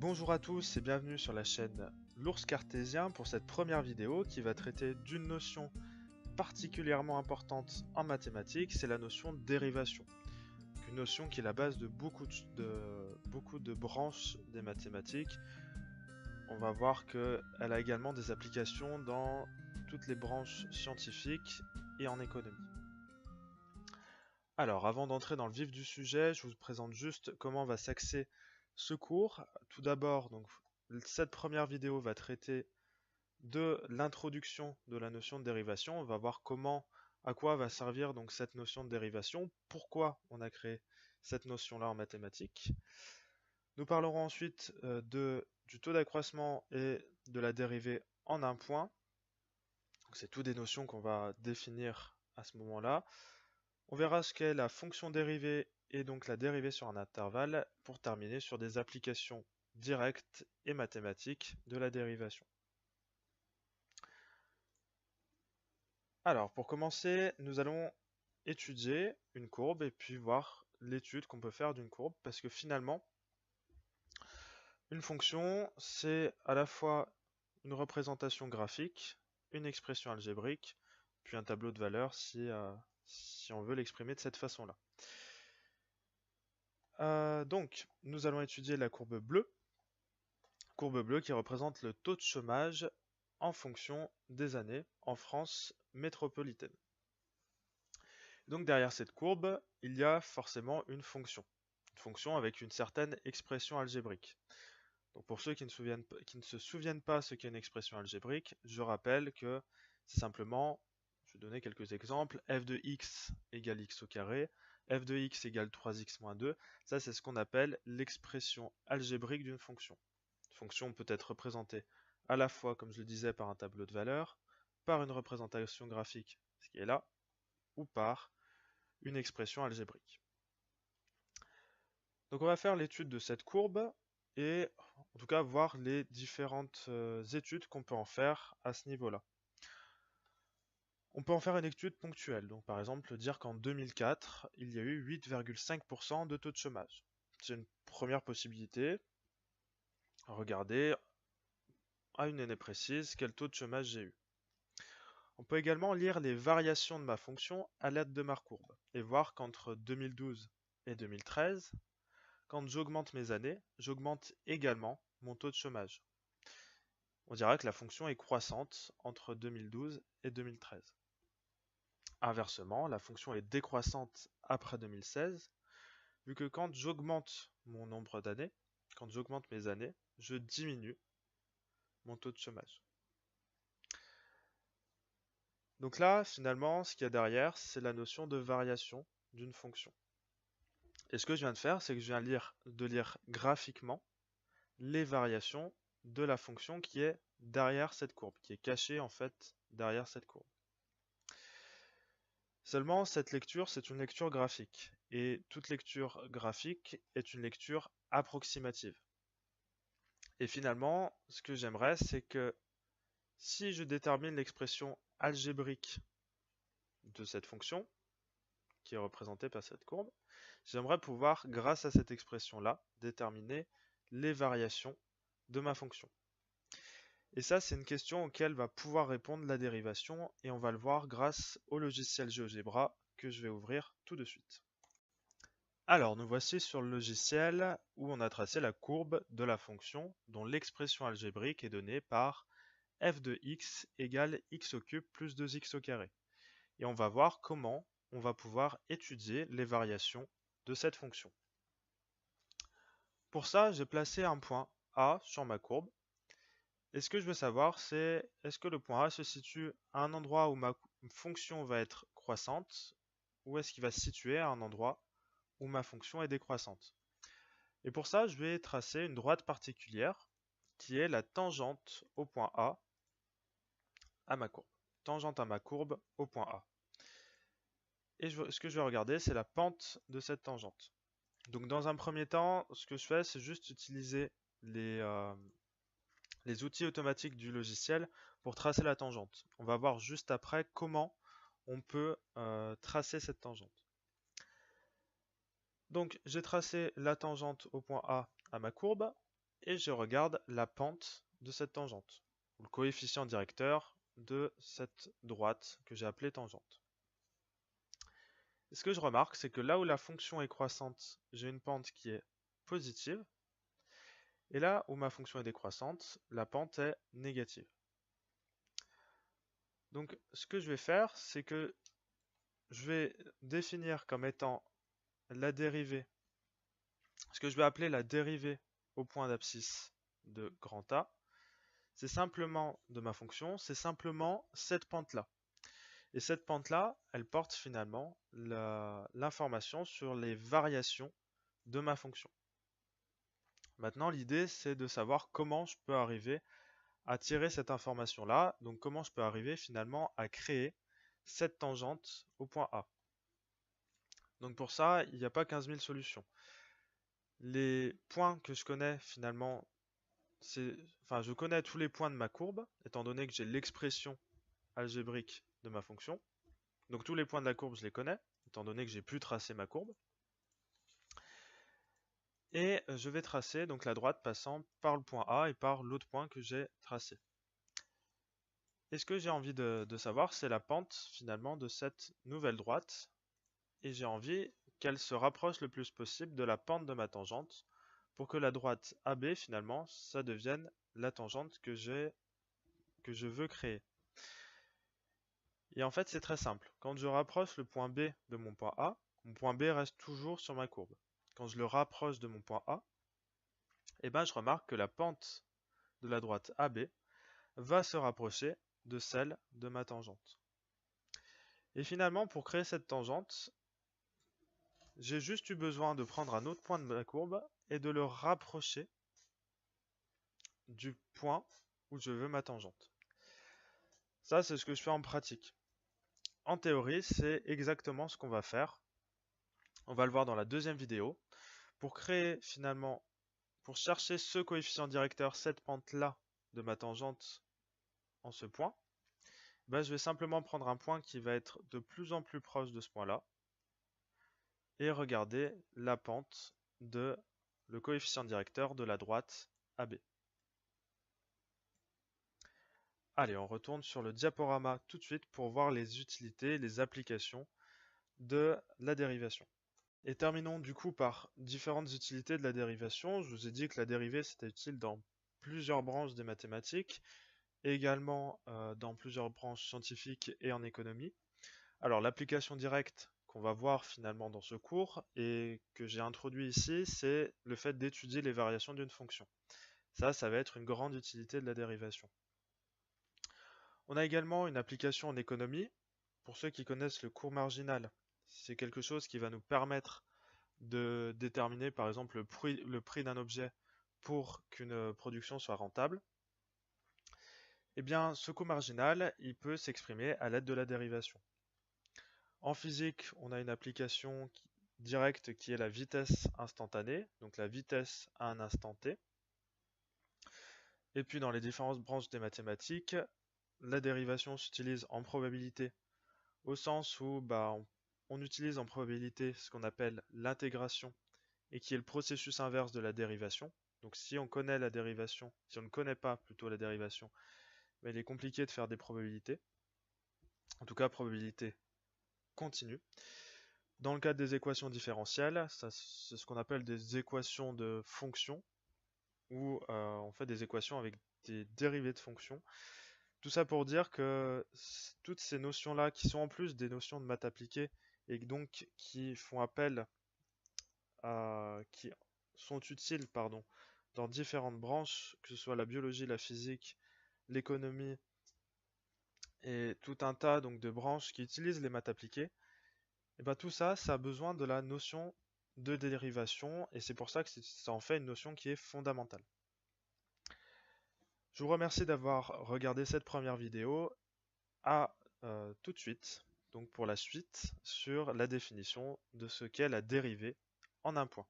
Bonjour à tous et bienvenue sur la chaîne L'Ours Cartésien pour cette première vidéo qui va traiter d'une notion particulièrement importante en mathématiques, c'est la notion de dérivation. Une notion qui est la base de beaucoup de branches des mathématiques. On va voir qu'elle a également des applications dans toutes les branches scientifiques et en économie. Alors, avant d'entrer dans le vif du sujet, je vous présente juste comment va s'axer ce cours. Tout d'abord, donc, cette première vidéo va traiter de l'introduction de la notion de dérivation. On va voir à quoi va servir donc cette notion de dérivation, pourquoi on a créé cette notion-là en mathématiques. Nous parlerons ensuite du taux d'accroissement et de la dérivée en un point. C'est toutes des notions qu'on va définir à ce moment-là. On verra ce qu'est la fonction dérivée et donc la dérivée sur un intervalle pour terminer sur des applications directes et mathématiques de la dérivation. Alors, pour commencer, nous allons étudier une courbe et puis voir l'étude qu'on peut faire d'une courbe parce que finalement, une fonction, c'est à la fois une représentation graphique, une expression algébrique, puis un tableau de valeurs si on veut l'exprimer de cette façon-là. Donc, nous allons étudier la courbe bleue qui représente le taux de chômage en fonction des années en France métropolitaine. Donc derrière cette courbe, il y a forcément une fonction avec une certaine expression algébrique. Donc pour ceux qui ne se souviennent pas ce qu'est une expression algébrique, je rappelle que c'est simplement, je vais donner quelques exemples, f de x égale x au carré, f de x égale 3x moins 2, ça c'est ce qu'on appelle l'expression algébrique d'une fonction. Une fonction peut être représentée à la fois, comme je le disais, par un tableau de valeurs, par une représentation graphique, ce qui est là, ou par une expression algébrique. Donc on va faire l'étude de cette courbe et en tout cas voir les différentes études qu'on peut en faire à ce niveau-là. On peut en faire une étude ponctuelle, donc par exemple dire qu'en 2004, il y a eu 8,5% de taux de chômage. C'est une première possibilité. Regarder à une année précise quel taux de chômage j'ai eu. On peut également lire les variations de ma fonction à l'aide de ma courbe et voir qu'entre 2012 et 2013, quand j'augmente mes années, j'augmente également mon taux de chômage. On dira que la fonction est croissante entre 2012 et 2013. Inversement, la fonction est décroissante après 2016, vu que quand j'augmente mon nombre d'années, quand j'augmente mes années, je diminue mon taux de chômage. Donc là, finalement, ce qu'il y a derrière, c'est la notion de variation d'une fonction. Et ce que je viens de faire, c'est que je viens de lire graphiquement les variations de la fonction qui est derrière cette courbe, qui est cachée en fait derrière cette courbe. Seulement, cette lecture, c'est une lecture graphique. Et toute lecture graphique est une lecture approximative. Et finalement, ce que j'aimerais, c'est que si je détermine l'expression algébrique de cette fonction, qui est représentée par cette courbe, j'aimerais pouvoir, grâce à cette expression-là, déterminer les variations de ma fonction. Et ça, c'est une question auquel va pouvoir répondre la dérivation, et on va le voir grâce au logiciel GeoGebra que je vais ouvrir tout de suite. Alors, nous voici sur le logiciel où on a tracé la courbe de la fonction dont l'expression algébrique est donnée par f de x égale x au cube plus 2x au carré. Et on va voir comment on va pouvoir étudier les variations de cette fonction. Pour ça, j'ai placé un point A sur ma courbe. Et ce que je veux savoir, c'est est-ce que le point A se situe à un endroit où ma fonction va être croissante ou est-ce qu'il va se situer à un endroit où ma fonction est décroissante. Et pour ça, je vais tracer une droite particulière qui est la tangente au point A à ma courbe. Tangente à ma courbe au point A. Et ce que je vais regarder, c'est la pente de cette tangente. Donc dans un premier temps, ce que je fais, c'est juste utiliser les outils automatiques du logiciel pour tracer la tangente. On va voir juste après comment on peut tracer cette tangente. Donc j'ai tracé la tangente au point A à ma courbe. et je regarde la pente de cette tangente, ou le coefficient directeur de cette droite que j'ai appelée tangente. Et ce que je remarque, c'est que là où la fonction est croissante, j'ai une pente qui est positive, et là où ma fonction est décroissante, la pente est négative. Donc ce que je vais faire, c'est que je vais définir comme étant la dérivée, ce que je vais appeler la dérivée au point d'abscisse de grand A, c'est simplement de ma fonction, c'est simplement cette pente-là. Et cette pente-là, elle porte finalement l'information sur les variations de ma fonction. Maintenant, l'idée, c'est de savoir comment je peux arriver à tirer cette information-là, donc comment je peux arriver finalement à créer cette tangente au point A. Donc pour ça, il n'y a pas 15 000 solutions. Les points que je connais finalement, je connais tous les points de ma courbe, étant donné que j'ai l'expression algébrique de ma fonction. Donc tous les points de la courbe, je les connais, étant donné que j'ai pu tracer ma courbe. Et je vais tracer donc la droite passant par le point A et par l'autre point que j'ai tracé. Et ce que j'ai envie de savoir, c'est la pente finalement de cette nouvelle droite. Et j'ai envie qu'elle se rapproche le plus possible de la pente de ma tangente pour que la droite AB finalement, ça devienne la tangente que je veux créer. Et en fait, c'est très simple. Quand je rapproche le point B de mon point A, mon point B reste toujours sur ma courbe. Quand je le rapproche de mon point A, je remarque que la pente de la droite AB va se rapprocher de celle de ma tangente. Et finalement, pour créer cette tangente, j'ai juste eu besoin de prendre un autre point de ma courbe et de le rapprocher du point où je veux ma tangente. Ça, c'est ce que je fais en pratique. En théorie, c'est exactement ce qu'on va faire. On va le voir dans la deuxième vidéo. Pour créer finalement, pour chercher ce coefficient directeur, cette pente-là de ma tangente en ce point, je vais simplement prendre un point qui va être de plus en plus proche de ce point-là et regarder la pente de le coefficient directeur de la droite AB. Allez, on retourne sur le diaporama tout de suite pour voir les utilités, les applications de la dérivation. Et terminons du coup par différentes utilités de la dérivation. Je vous ai dit que la dérivée c'était utile dans plusieurs branches des mathématiques, et également dans plusieurs branches scientifiques et en économie. Alors l'application directe qu'on va voir finalement dans ce cours et que j'ai introduit ici, c'est le fait d'étudier les variations d'une fonction. Ça va être une grande utilité de la dérivation. On a également une application en économie. Pour ceux qui connaissent le cours marginal, c'est quelque chose qui va nous permettre de déterminer par exemple le prix d'un objet pour qu'une production soit rentable. Eh bien, ce coût marginal, il peut s'exprimer à l'aide de la dérivation. En physique, on a une application directe qui est la vitesse instantanée, donc la vitesse à un instant t. Et puis dans les différentes branches des mathématiques, la dérivation s'utilise en probabilité, au sens où on utilise en probabilité ce qu'on appelle l'intégration, et qui est le processus inverse de la dérivation. Donc si on connaît la dérivation, si on ne connaît pas plutôt la dérivation, il est compliqué de faire des probabilités. En tout cas, probabilité continue. Dans le cadre des équations différentielles, c'est ce qu'on appelle des équations de fonctions, où on fait des équations avec des dérivées de fonctions. Tout ça pour dire que toutes ces notions-là, qui sont en plus des notions de maths appliquées, et donc qui font appel à, qui sont utiles, dans différentes branches, que ce soit la biologie, la physique, l'économie, et tout un tas donc de branches qui utilisent les maths appliquées, et tout ça, ça a besoin de la notion de dérivation, et c'est pour ça que ça en fait une notion qui est fondamentale. Je vous remercie d'avoir regardé cette première vidéo. À tout de suite, donc pour la suite sur la définition de ce qu'est la dérivée en un point.